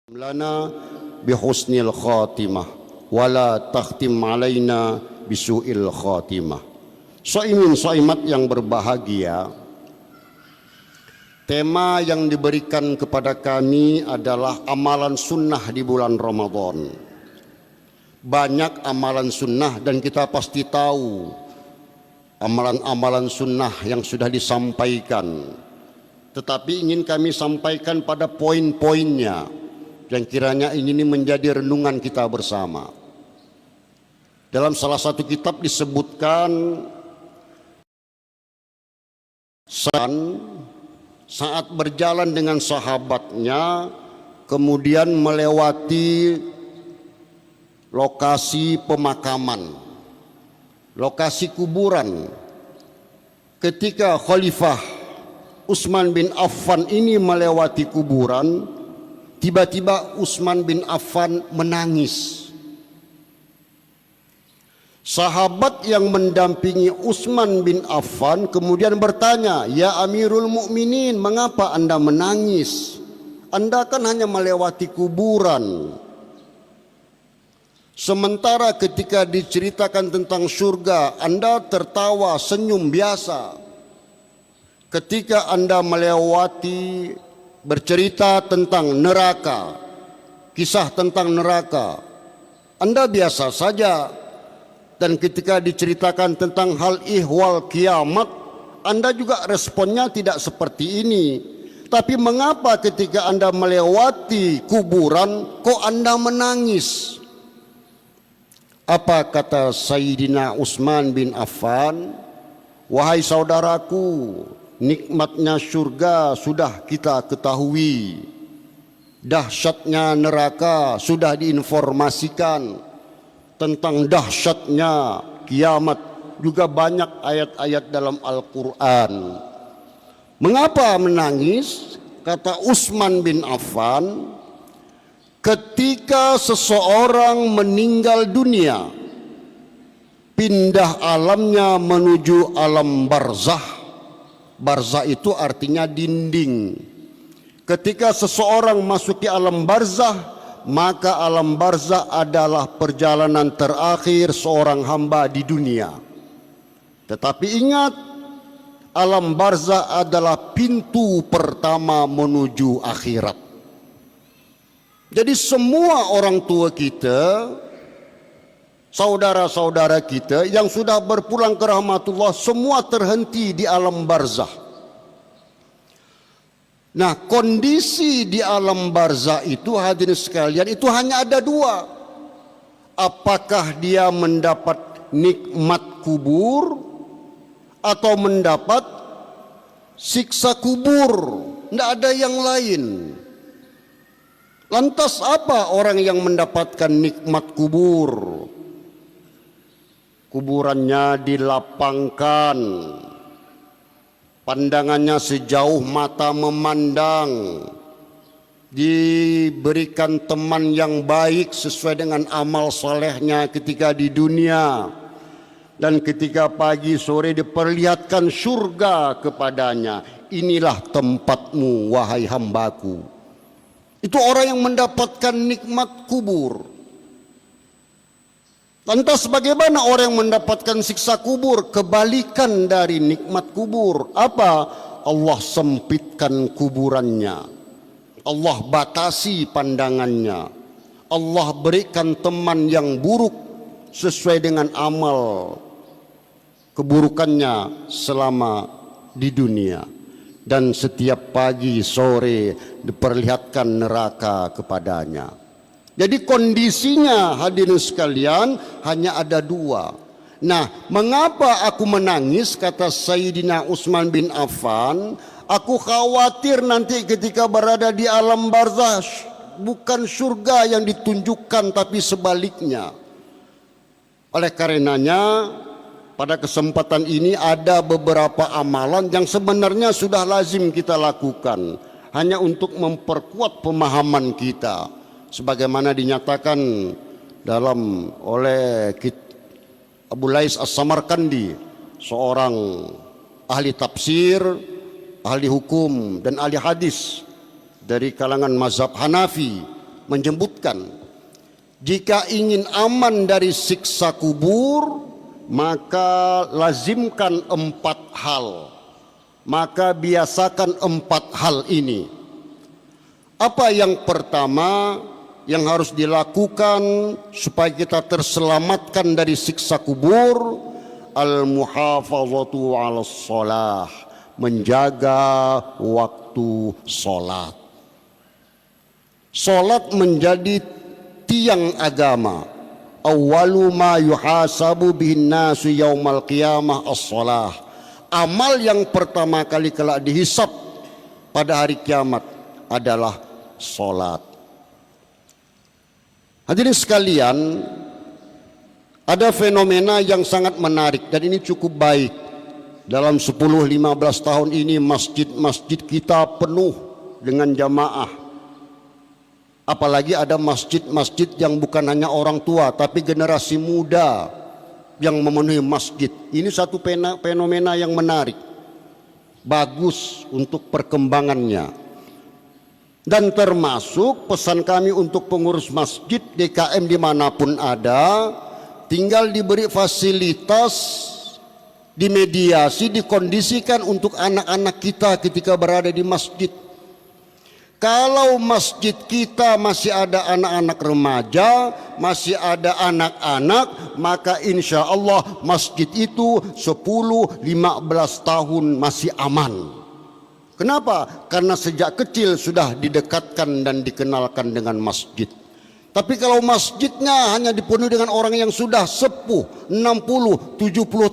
lana bihusnil khatimah wala takhtim alaina bisu'il khatimah. Shaimin shaimat yang berbahagia, tema yang diberikan kepada kami adalah amalan sunnah di bulan Ramadan. Banyak amalan sunnah dan kita pasti tahu amalan-amalan sunnah yang sudah disampaikan, tetapi ingin kami sampaikan pada poin-poinnya yang kiranya ini menjadi renungan kita bersama. Dalam salah satu kitab disebutkan saat berjalan dengan sahabatnya kemudian melewati lokasi pemakaman, lokasi kuburan. Ketika Khalifah Utsman bin Affan ini melewati kuburan, tiba-tiba Utsman bin Affan menangis. Sahabat yang mendampingi Utsman bin Affan kemudian bertanya, "Ya Amirul Mukminin, mengapa Anda menangis? Anda kan hanya melewati kuburan." Sementara ketika diceritakan tentang surga, Anda tertawa, senyum biasa. Ketika Anda melewati bercerita tentang neraka, kisah tentang neraka, Anda biasa saja. Dan ketika diceritakan tentang hal ihwal kiamat, Anda juga responnya tidak seperti ini. Tapi mengapa ketika Anda melewati kuburan kok Anda menangis? Apa kata Sayyidina Utsman bin Affan? "Wahai saudaraku, nikmatnya surga sudah kita ketahui, dahsyatnya neraka sudah diinformasikan, tentang dahsyatnya kiamat juga banyak ayat-ayat dalam Al-Quran. Mengapa menangis?" Kata Utsman bin Affan, "Ketika seseorang meninggal dunia, pindah alamnya menuju alam barzah." Barzah itu artinya dinding. Ketika seseorang masuki alam barzah, maka alam barzah adalah perjalanan terakhir seorang hamba di dunia. Tetapi ingat, alam barzah adalah pintu pertama menuju akhirat. Jadi semua orang tua kita, saudara-saudara kita yang sudah berpulang ke rahmatullah, semua terhenti di alam barzah. Nah, kondisi di alam barzah itu, hadirin sekalian, itu hanya ada dua. Apakah dia mendapat nikmat kubur atau mendapat siksa kubur? Tidak ada yang lain. Lantas apa orang yang mendapatkan nikmat kubur? Kuburannya dilapangkan, pandangannya sejauh mata memandang, diberikan teman yang baik sesuai dengan amal solehnya ketika di dunia, dan ketika pagi sore diperlihatkan surga kepadanya. "Inilah tempatmu wahai hambaku." Itu orang yang mendapatkan nikmat kubur. Lantas bagaimana orang yang mendapatkan siksa kubur? Kebalikan dari nikmat kubur. Apa? Allah sempitkan kuburannya, Allah batasi pandangannya, Allah berikan teman yang buruk sesuai dengan amal keburukannya selama di dunia. Dan setiap pagi sore diperlihatkan neraka kepadanya. Jadi kondisinya, hadirin sekalian, hanya ada dua. Nah, mengapa aku menangis? Kata Sayyidina Utsman bin Affan, "Aku khawatir nanti ketika berada di alam barzah bukan surga yang ditunjukkan, tapi sebaliknya." Oleh karenanya, pada kesempatan ini ada beberapa amalan yang sebenarnya sudah lazim kita lakukan, hanya untuk memperkuat pemahaman kita, sebagaimana dinyatakan oleh Abu Lais As-Samarkandi, seorang ahli tafsir, ahli hukum dan ahli hadis dari kalangan mazhab Hanafi, menyebutkan, jika ingin aman dari siksa kubur, maka lazimkan 4 hal. Maka biasakan 4 hal ini. Apa yang pertama yang harus dilakukan supaya kita terselamatkan dari siksa kubur? Al-muhafazatu 'alas shalah, menjaga waktu salat. Salat menjadi tiang agama. Awwalu ma yuhasabu bihin nasu yaumal qiyamah as-shalah. Amal yang pertama kali kelak dihisab pada hari kiamat adalah salat. Hadirin sekalian, ada fenomena yang sangat menarik dan ini cukup baik. Dalam 10-15 tahun ini masjid-masjid kita penuh dengan jamaah. Apalagi ada masjid-masjid yang bukan hanya orang tua tapi generasi muda yang memenuhi masjid. Ini satu fenomena yang menarik, bagus untuk perkembangannya. Dan termasuk pesan kami untuk pengurus masjid DKM dimanapun ada, tinggal diberi fasilitas, dimediasi, dikondisikan untuk anak-anak kita ketika berada di masjid. Kalau masjid kita masih ada anak-anak remaja, masih ada anak-anak, maka insya Allah masjid itu 10-15 tahun masih aman. Kenapa? Karena sejak kecil sudah didekatkan dan dikenalkan dengan masjid. Tapi kalau masjidnya hanya dipenuhi dengan orang yang sudah sepuh 60-70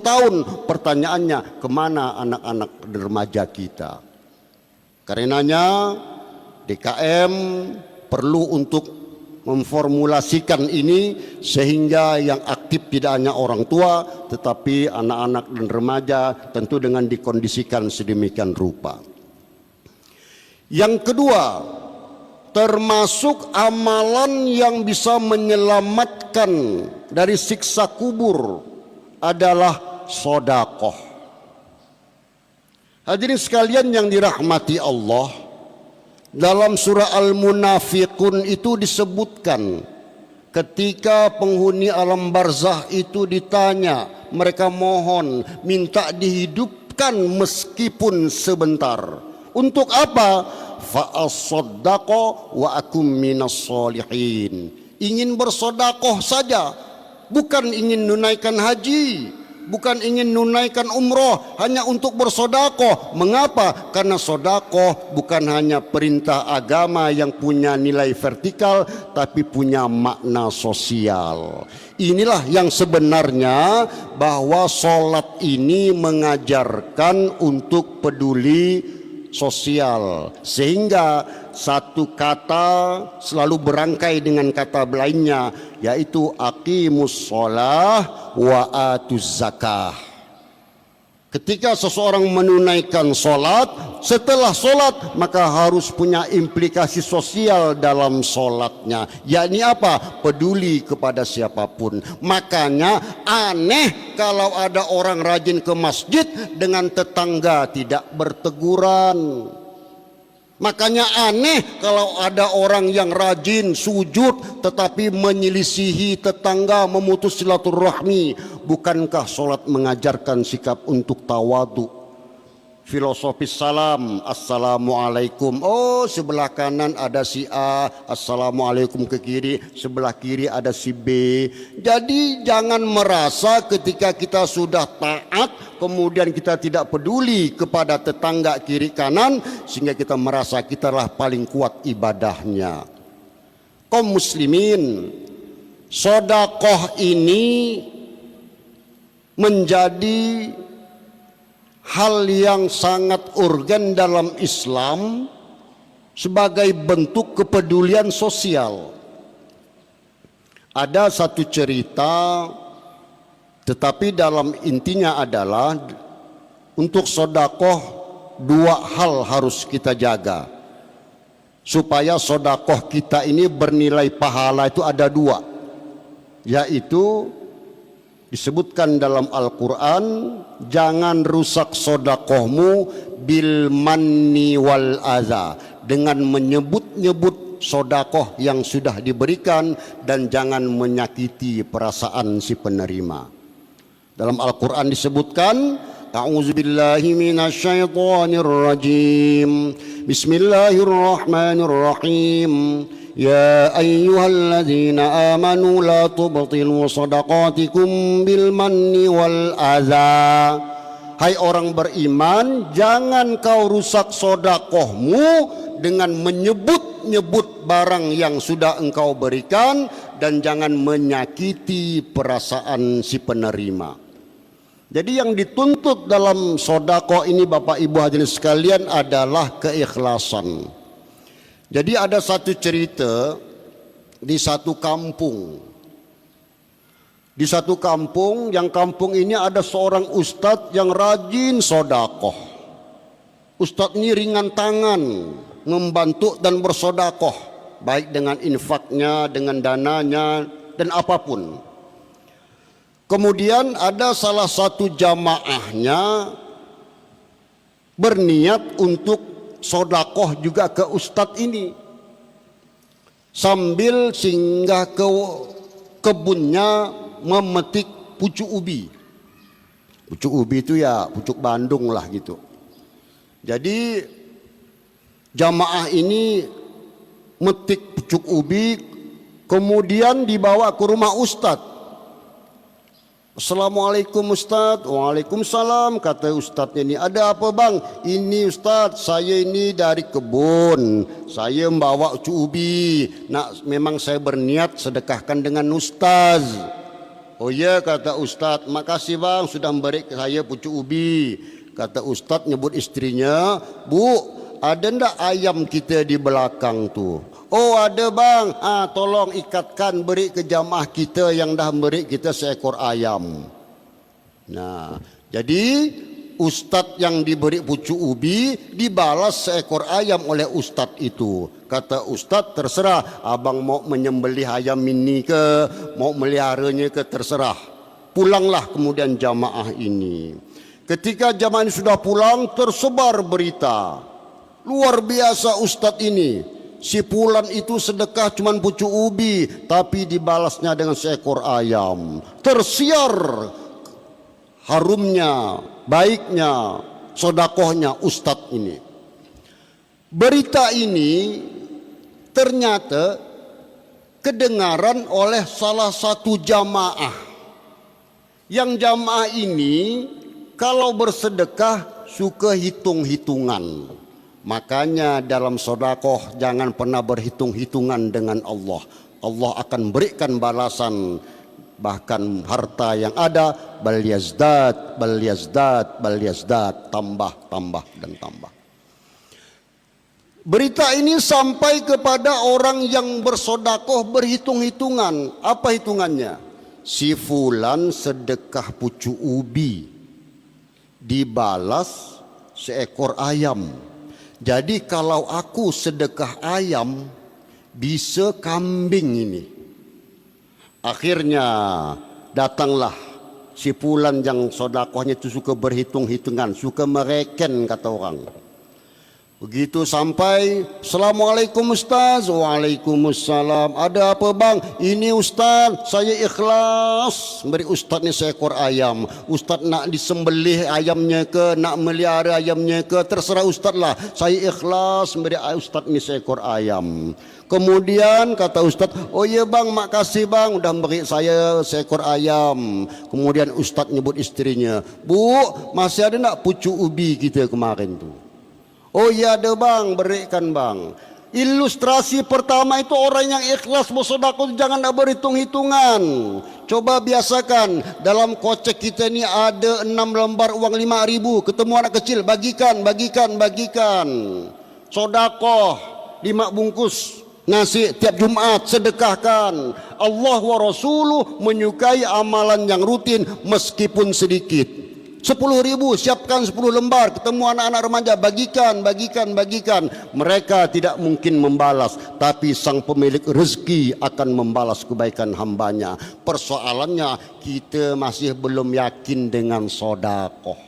tahun, pertanyaannya kemana anak-anak remaja kita? Karenanya DKM perlu untuk memformulasikan ini sehingga yang aktif tidak hanya orang tua tetapi anak-anak dan remaja, tentu dengan dikondisikan sedemikian rupa. Yang kedua, termasuk amalan yang bisa menyelamatkan dari siksa kubur adalah sedekah. Hadirin sekalian yang dirahmati Allah, dalam surah Al-Munafiqun itu disebutkan ketika penghuni alam barzah itu ditanya, mereka mohon minta dihidupkan meskipun sebentar. Untuk apa? Fa'asaddaqa wa akum minas solihin. Ingin bersedekah saja, bukan ingin menunaikan haji, bukan ingin menunaikan umroh, hanya untuk bersedekah. Mengapa? Karena sedekah bukan hanya perintah agama yang punya nilai vertikal, tapi punya makna sosial. Inilah yang sebenarnya bahwa sholat ini mengajarkan untuk peduli sosial, sehingga satu kata selalu berangkai dengan kata lainnya, yaitu aqimus shalah wa atuz zakah. Ketika seseorang menunaikan sholat, setelah sholat maka harus punya implikasi sosial dalam sholatnya, yakni apa? Peduli kepada siapapun. Makanya aneh kalau ada orang rajin ke masjid dengan tetangga tidak berteguran. Makanya aneh kalau ada orang yang rajin sujud tetapi menyelisihi tetangga, memutus silaturahmi. Bukankah sholat mengajarkan sikap untuk tawadu? Filosofis salam, assalamualaikum. Oh, sebelah kanan ada si A, assalamualaikum ke kiri, sebelah kiri ada si B. Jadi jangan merasa ketika kita sudah taat kemudian kita tidak peduli kepada tetangga kiri kanan sehingga kita merasa kitalah paling kuat ibadahnya. Kaum muslimin, sedekah ini menjadi hal yang sangat urgen dalam Islam sebagai bentuk kepedulian sosial. Ada satu cerita, tetapi dalam intinya adalah untuk sedekah dua hal harus kita jaga supaya sedekah kita ini bernilai pahala. Itu ada dua, yaitu disebutkan dalam Al-Quran, jangan rusak sedekahmu bil manni wal adza, dengan menyebut-nyebut sodakoh yang sudah diberikan dan jangan menyakiti perasaan si penerima. Dalam Al-Quran disebutkan, A'udzubillahi minasyaitonirrajim. Bismillahirrahmanirrahim. Ya ayyuhalladzina amanu la tubtilu shadaqatikum bil manni wal adza. Hai orang beriman, jangan kau rusak sodakohmu dengan menyebut-nyebut barang yang sudah engkau berikan, dan jangan menyakiti perasaan si penerima. Jadi yang dituntut dalam sodakoh ini Bapak Ibu hadirin sekalian adalah keikhlasan. Jadi ada satu cerita di satu kampung. Di satu kampung, yang kampung ini ada seorang ustadz yang rajin sodakoh. Ustadz ini ringan tangan membantu dan bersodakoh, baik dengan infaknya, dengan dananya, dan apapun. Kemudian ada salah satu jamaahnya berniat untuk sodakoh juga ke ustadz ini, sambil singgah ke kebunnya memetik pucuk ubi. Pucuk ubi itu ya pucuk Bandung lah gitu. Jadi jamaah ini metik pucuk ubi, kemudian dibawa ke rumah ustadz. Assalamualaikum Ustadz. Waalaikumsalam, kata Ustadz ini. Ada apa bang? Ini Ustadz, saya ini dari kebun, saya membawa pucuk ubi. Memang saya berniat sedekahkan dengan Ustadz. Oh ya, kata Ustadz, makasih bang sudah memberi saya pucuk ubi. Kata Ustadz nyebut istrinya, Bu, ada ndak ayam kita di belakang tuh? Oh ada bang, tolong ikatkan beri ke jamaah kita yang dah beri kita seekor ayam. Nah, jadi ustadz yang diberi pucuk ubi dibalas seekor ayam oleh ustadz itu. Kata ustadz, terserah abang mau menyembelih ayam ini ke, mau meliharanya ke, terserah. Pulanglah kemudian jamaah ini. Ketika jamaah ini sudah pulang, tersebar berita. Luar biasa ustadz ini. Si fulan itu sedekah cuman pucuk ubi, tapi dibalasnya dengan seekor ayam. Tersiar harumnya, baiknya, sodakohnya ustadz ini. Berita ini ternyata kedengaran oleh salah satu jamaah. Yang jamaah ini kalau bersedekah suka hitung-hitungan. Makanya dalam sodakoh jangan pernah berhitung-hitungan dengan Allah. Allah akan berikan balasan, bahkan harta yang ada bal yazdad, bal yazdad, bal yazdad, tambah, tambah, dan tambah. Berita ini sampai kepada orang yang bersodakoh berhitung-hitungan. Apa hitungannya? Si fulan sedekah pucuk ubi, dibalas seekor ayam. Jadi kalau aku sedekah ayam, bisa kambing ini. Akhirnya datanglah si fulan yang sodakohnya itu suka berhitung-hitungan, suka mereken kata orang. Begitu sampai, Assalamualaikum Ustaz. Waalaikumsalam. Ada apa bang? Ini Ustaz, saya ikhlas beri Ustaz ni seekor ayam. Ustaz nak disembelih ayamnya ke, nak melihara ayamnya ke, terserah Ustaz lah. Saya ikhlas beri Ustaz ni seekor ayam. Kemudian kata Ustaz, oh ya bang, makasih bang udah beri saya seekor ayam. Kemudian Ustaz nyebut istrinya, Bu, masih ada nak pucuk ubi kita kemarin tu? Oh ya ada bang, berikan bang. Ilustrasi pertama itu orang yang ikhlas bersedekah jangan nak berhitung-hitungan. Coba biasakan, dalam kocek kita ni ada 6 lembar uang 5.000. Ketemu anak kecil, bagikan, bagikan, bagikan. Sedekah 5 bungkus nasi tiap Jumat, sedekahkan. Allah wa Rasuluh menyukai amalan yang rutin meskipun sedikit. 10.000, siapkan 10 lembar. Ketemu anak-anak remaja, bagikan, bagikan, bagikan. Mereka tidak mungkin membalas, tapi sang pemilik rezeki akan membalas kebaikan hambanya. Persoalannya kita masih belum yakin dengan sodakoh.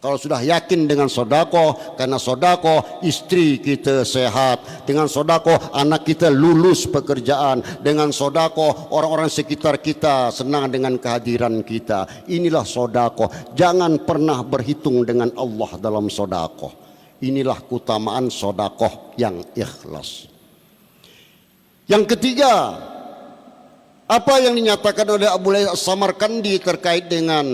Kalau sudah yakin dengan sodakoh, karena sodakoh istri kita sehat, dengan sodakoh anak kita lulus pekerjaan, dengan sodakoh orang-orang sekitar kita senang dengan kehadiran kita. Inilah sodakoh. Jangan pernah berhitung dengan Allah dalam sodakoh. Inilah keutamaan sodakoh yang ikhlas. Yang ketiga, apa yang dinyatakan oleh Abu Layth As-Samarkandi terkait dengan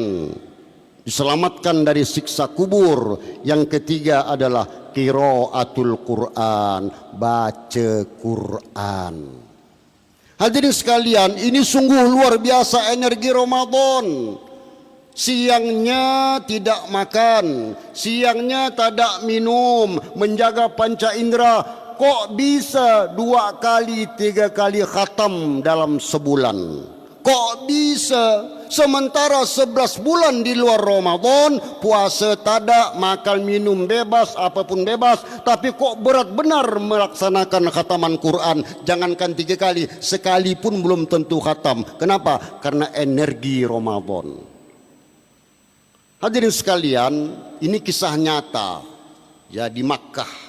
diselamatkan dari siksa kubur. Yang ketiga adalah qiraatul Quran, baca Quran. Hadirin sekalian, ini sungguh luar biasa energi Ramadan. Siangnya tidak makan, siangnya tidak minum, menjaga panca indera. Kok bisa 2 kali 3 kali khatam dalam sebulan? Kok bisa? Sementara 11 bulan di luar Ramadan, puasa tada, makan minum bebas, apapun bebas, tapi kok berat benar melaksanakan khataman Quran. Jangankan 3 kali, sekali pun belum tentu khatam. Kenapa? Karena energi Ramadan. Hadirin sekalian, ini kisah nyata ya di Makkah.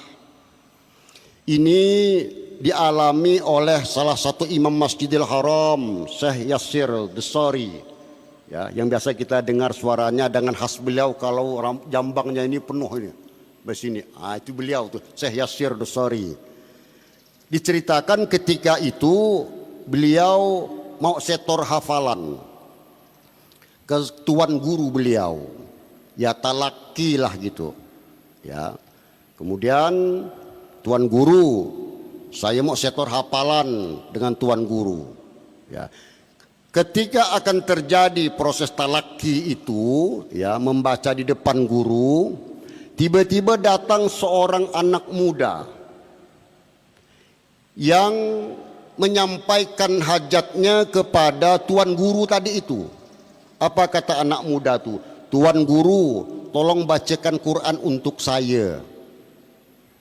Ini dialami oleh salah satu imam Masjidil Haram, Syekh Yassir Dosari, ya, yang biasa kita dengar suaranya dengan khas beliau kalau jambangnya ini penuh ini besini. Itu beliau tuh, Syekh Yassir Dosari. Diceritakan ketika itu beliau mau setor hafalan ke tuan guru beliau, ya talaki lah gitu, ya. Kemudian tuan guru, saya mau setor hafalan dengan tuan guru, ya. Ketika akan terjadi proses talaki itu, ya, membaca di depan guru, tiba-tiba datang seorang anak muda yang menyampaikan hajatnya kepada tuan guru tadi itu. Apa kata anak muda itu? Tuan guru, tolong bacakan Quran untuk saya.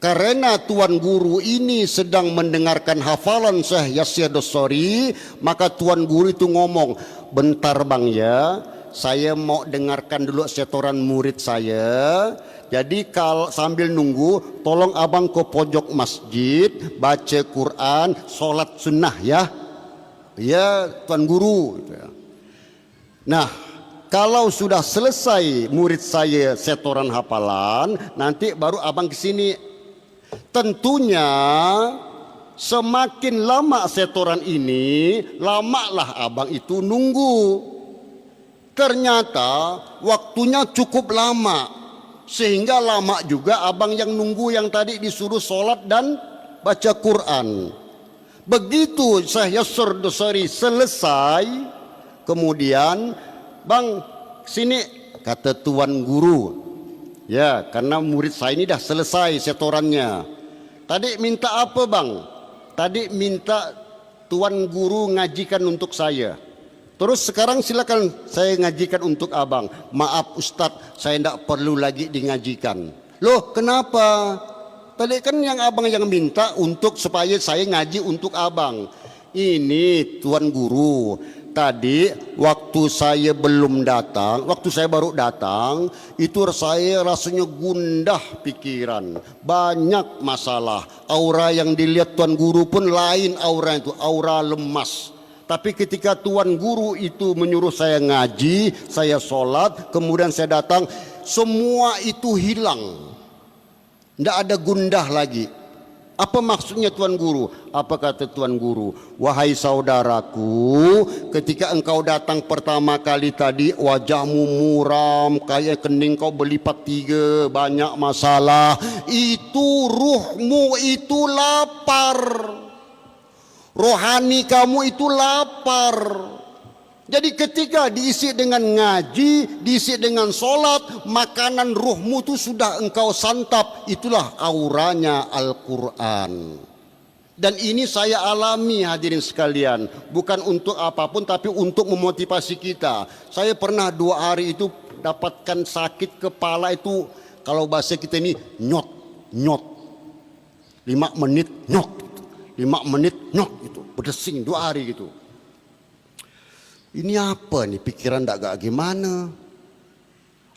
Karena tuan guru ini sedang mendengarkan hafalan Syekh Yassir Dosari, maka tuan guru itu ngomong, bentar bang ya, saya mau dengarkan dulu setoran murid saya. Jadi kalau sambil nunggu, tolong abang ke pojok masjid, baca Quran, sholat sunnah ya. Ya tuan guru. Nah, kalau sudah selesai murid saya setoran hafalan, nanti baru abang ke sini. Tentunya semakin lama setoran ini, lamalah abang itu nunggu. Ternyata waktunya cukup lama, sehingga lama juga abang yang nunggu yang tadi disuruh sholat dan baca Quran. Begitu Syekh Yassir Dosari selesai, kemudian, bang sini, kata tuan guru, ya karena murid saya ini dah selesai setorannya. Tadi minta apa bang? Tadi minta tuan guru ngajikan untuk saya. Terus sekarang silakan saya ngajikan untuk abang. Maaf Ustadz, saya tidak perlu lagi dingajikan. Loh kenapa? Tadi kan yang abang yang minta untuk supaya saya ngaji untuk abang. Ini tuan guru, tadi waktu saya belum datang, waktu saya baru datang, itu saya rasanya gundah pikiran, banyak masalah. Aura yang dilihat tuan guru pun lain aura itu, aura lemas. Tapi ketika tuan guru itu menyuruh saya ngaji, saya sholat, kemudian saya datang, semua itu hilang. Tidak ada gundah lagi. Apa maksudnya tuan guru? Apa kata tuan guru? Wahai saudaraku, ketika engkau datang pertama kali tadi, wajahmu muram, kayak kening kau berlipat 3, banyak masalah. Itu ruhmu itu lapar. Rohani kamu itu lapar. Jadi ketika diisi dengan ngaji, diisi dengan sholat, makanan ruhmu itu sudah engkau santap. Itulah auranya Al-Quran. Dan ini saya alami hadirin sekalian. Bukan untuk apapun tapi untuk memotivasi kita. Saya pernah 2 hari itu dapatkan sakit kepala itu. Kalau bahasa kita ini nyot. 5 menit nyot. 5 menit nyot gitu. Berdesing 2 hari gitu. Ini apa nih, pikiran gak gimana.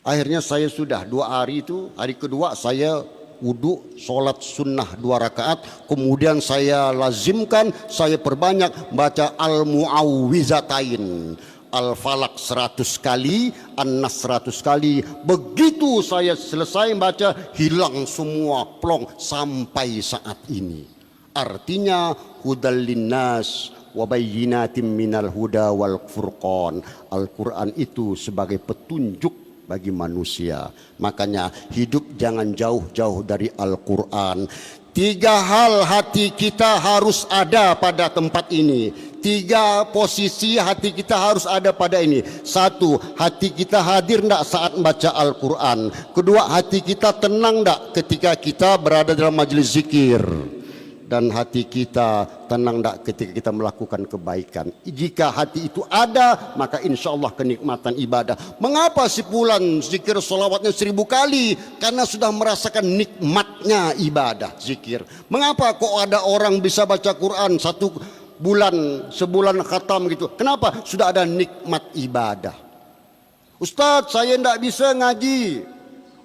Akhirnya saya sudah 2 hari itu, hari kedua saya wudhu, sholat sunnah 2 rakaat. Kemudian saya lazimkan, saya perbanyak baca Al-Mu'awwizatain, Al-Falaq 100 kali, An-Nas 100 kali. Begitu saya selesai baca, hilang semua plong sampai saat ini. Artinya hudal linnas wa bayyinatin minal huda wal furqan. Al-Quran itu sebagai petunjuk bagi manusia. Makanya hidup jangan jauh-jauh dari Al-Quran. 3 hal hati kita harus ada pada tempat ini. 3 posisi hati kita harus ada pada ini. 1, hati kita hadir enggak saat membaca Al-Quran. 2, hati kita tenang enggak ketika kita berada dalam majelis zikir. Dan hati kita tenang tak ketika kita melakukan kebaikan. Jika hati itu ada, maka insya Allah kenikmatan ibadah. Mengapa sebulan zikir salawatnya 1000 kali? Karena sudah merasakan nikmatnya ibadah zikir. Mengapa kok ada orang bisa baca Quran 1 bulan, sebulan khatam gitu? Kenapa? Sudah ada nikmat ibadah. Ustadz, saya tidak bisa ngaji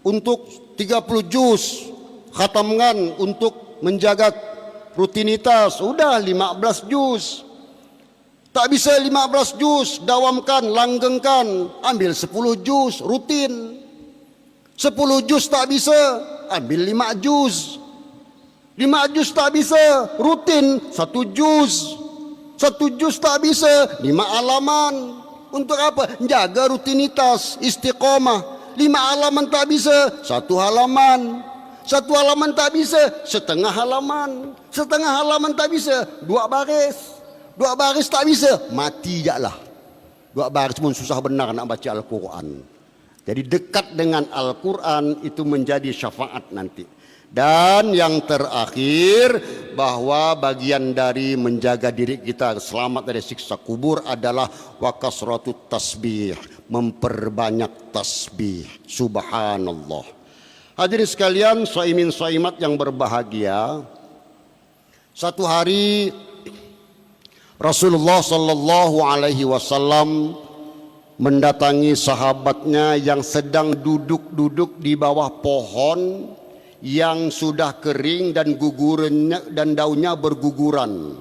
untuk 30 juz, khatamkan untuk menjaga rutinitas, udah 15 juz. Tak bisa 15 juz, dawamkan, langgengkan, ambil 10 juz rutin. 10 juz tak bisa, ambil 5 juz. 5 juz tak bisa, rutin 1 juz. 1 juz tak bisa, 5 halaman. Untuk apa? Jaga rutinitas, istiqomah. 5 halaman tak bisa, 1 halaman. 1 halaman tak bisa, setengah halaman. Setengah halaman tak bisa, 2 baris. 2 baris tak bisa, mati je lah. 2 baris pun susah benar nak baca Al-Quran. Jadi dekat dengan Al-Quran itu menjadi syafaat nanti. Dan yang terakhir, bahwa bagian dari menjaga diri kita selamat dari siksa kubur adalah wa kasratut tasbih, memperbanyak tasbih. Subhanallah. Hadirin sekalian, shaimin shaimat yang berbahagia. Satu hari Rasulullah sallallahu alaihi wasallam mendatangi sahabatnya yang sedang duduk-duduk di bawah pohon yang sudah kering dan gugurnya dan daunnya berguguran.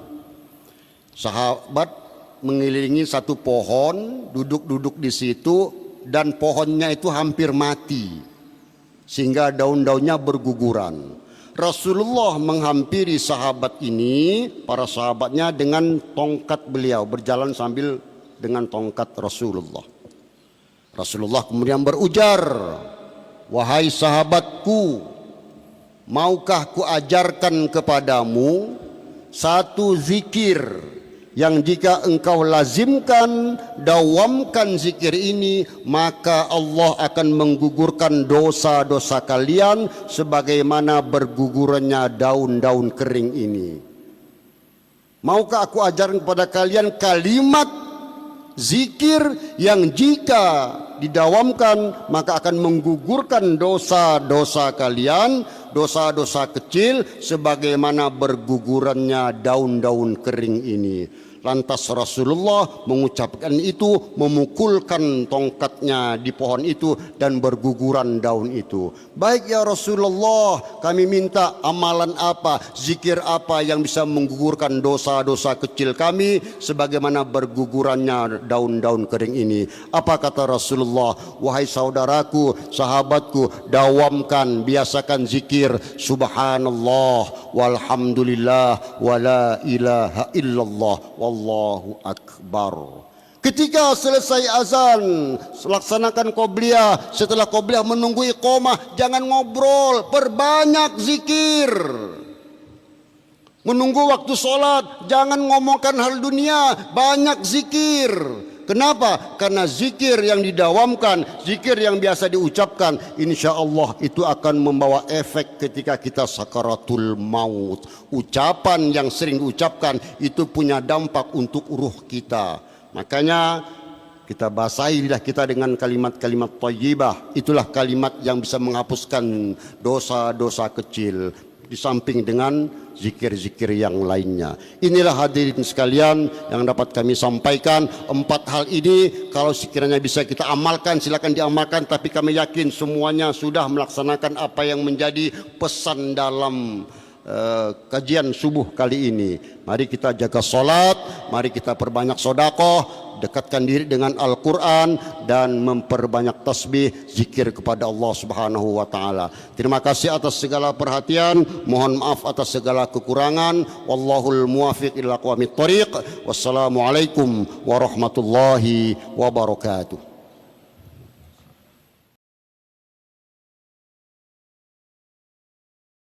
Sahabat mengelilingi satu pohon, duduk-duduk di situ, dan pohonnya itu hampir mati sehingga daun-daunnya berguguran. Rasulullah menghampiri sahabat ini, para sahabatnya, dengan tongkat beliau, berjalan sambil dengan tongkat Rasulullah. Rasulullah kemudian berujar, "Wahai sahabatku, maukah ku ajarkan kepadamu satu zikir yang jika engkau lazimkan, dawamkan zikir ini, maka Allah akan menggugurkan dosa-dosa kalian sebagaimana bergugurannya daun-daun kering ini." Maukah aku ajarkan kepada kalian kalimat zikir yang jika didawamkan maka akan menggugurkan dosa-dosa kalian, dosa-dosa kecil sebagaimana bergugurannya daun-daun kering ini. Lantas Rasulullah mengucapkan itu, memukulkan tongkatnya di pohon itu dan berguguran daun itu. "Baik ya Rasulullah, kami minta amalan apa, zikir apa yang bisa menggugurkan dosa-dosa kecil kami sebagaimana bergugurannya daun-daun kering ini." Apa kata Rasulullah? "Wahai saudaraku, sahabatku, dawamkan, biasakan zikir subhanallah walhamdulillah wala ilaha illallah wallahu akbar." Ketika selesai azan, laksanakan qobliyah. Setelah qobliyah menunggu iqamah, jangan ngobrol, perbanyak zikir. Menunggu waktu sholat, jangan ngomongkan hal dunia, banyak zikir. Kenapa? Karena zikir yang didawamkan, zikir yang biasa diucapkan, insya Allah itu akan membawa efek ketika kita sakaratul maut. Ucapan yang sering diucapkan itu punya dampak untuk ruh kita. Makanya kita basahi lidah kita dengan kalimat-kalimat thayyibah. Itulah kalimat yang bisa menghapuskan dosa-dosa kecil. di samping dengan zikir-zikir yang lainnya. Inilah hadirin sekalian yang dapat kami sampaikan. 4 hal ini kalau sekiranya bisa kita amalkan, silakan diamalkan, tapi kami yakin semuanya sudah melaksanakan apa yang menjadi pesan dalam kajian subuh kali ini. Mari kita jaga solat, mari kita perbanyak sodakoh, dekatkan diri dengan Al-Quran, dan memperbanyak tasbih, zikir kepada Allah Subhanahu wa Ta'ala. Terima kasih atas segala perhatian, mohon maaf atas segala kekurangan. Wallahul muwafiq ila aqwamit thoriq. Wassalamualaikum warahmatullahi wabarakatuh.